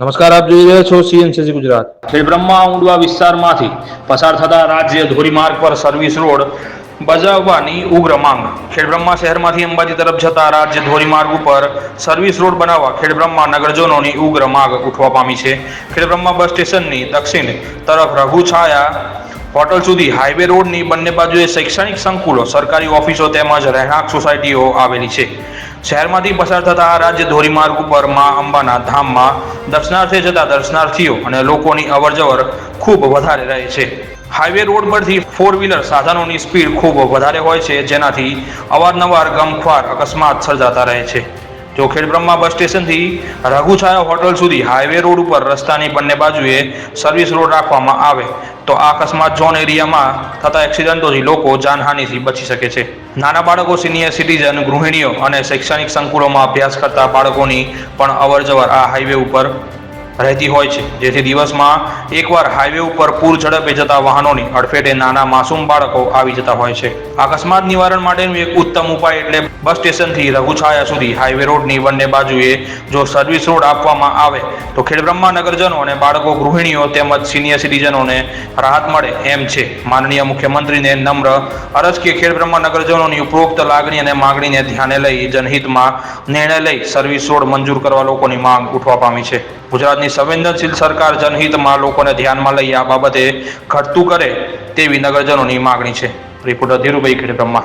નમસ્કાર, આપ જોઈ રહ્યા છો સીએનસીસી ગુજરાત। ખેડબ્રહ્મા ઉંડવા વિસ્તારમાંથી પસાર થતા રાજ્ય ધોરીમાર્ગ પર સર્વિસ રોડ બજાવવાની ઉગ્ર માંગ। ખેડબ્રહ્મા શહેરમાંથી અંબાજી તરફ જતા રાજ્ય ધોરીમાર્ગ ઉપર સર્વિસ રોડ બનાવવા ખેડબ્રહ્મા નગરજનોની ઉગ્ર માંગ ઉઠવા પામી છે। ખેડબ્રહ્મા બસ સ્ટેશનની દક્ષિણ તરફ રઘુછાયા હોટલ સુધી હાઈવે રોડની બંને બાજુએ શૈક્ષણિક સંકુલો, સરકારી ઓફિસો તેમજ રહેણાંક સોસાયટીઓ આવેલી છે। શહેરમાંથી પસાર થતા આ રાજ્ય ધોરીમાર્ગ ઉપર મા અંબાના ધામમાં દર્શનાર્થે જતા દર્શનાર્થીઓ અને લોકોની અવરજવર ખૂબ વધારે રહે છે। હાઈવે રોડ પરથી 4 વ્હીલર સાધનોની સ્પીડ ખૂબ વધારે હોય છે, જેનાથી અવારનવાર ગમખ્વાર અકસ્માત સર્જાતા રહે છે। જો ખેડબ્રહ્મા બસ સ્ટેશનથી રઘુછાયા હોટલ સુધી હાઈવે રોડ ઉપર રસ્તાની બંને બાજુએ સર્વિસ રોડ રાખવામાં આવે તો આ અકસ્માત ઝોન એરિયામાં થતા એક્સિડન્ટોથી લોકો જાનહાનિથી બચી શકે છે। નાના બાળકો, સિનિયર સિટીઝન, ગૃહિણીઓ અને શૈક્ષણિક સંકુલોમાં અભ્યાસ કરતા બાળકોની પણ અવરજવર આ હાઈવે ઉપર રહેતી હોય છે, જેથી દિવસમાં એકવાર હાઈવે ઉપર પૂર ઝડપે જતા વાહનોની અડફેટે નાના માસૂમ બાળકો આવી જતા હોય છે। અકસ્માત નિવારણ માટેનું એક ઉત્તમ ઉપાય એટલે બસ સ્ટેશનથી રઘુછાયા સુધી હાઈવે રોડની બંને બાજુએ જો સર્વિસ રોડ આપવામાં આવે તો ખેડબ્રહ્મા નગરજનો અને બાળકો, ગૃહિણીઓ તેમજ સિનિયર સિટીઝનોને રાહત મળે એમ છે। માનનીય મુખ્યમંત્રીને નમ્ર અરજ કે ખેડબ્રહ્મા નગરજનોની ઉપરોક્ત લાગણી અને માગણીને ધ્યાને લઈ જનહિતમાં નિર્ણય લઈ સર્વિસ રોડ મંજૂર કરવા લોકોની માંગ ઉઠવા પામી છે। ગુજરાતની સંવેદનશીલ સરકાર જનહિતમાં લોકોને ધ્યાનમાં લઈ આ બાબતે ઘટતું કરે તેવી નગરજનોની માગણી છે। રિપોર્ટર ધીરુભાઈ, ખેડબ્રહ્મા।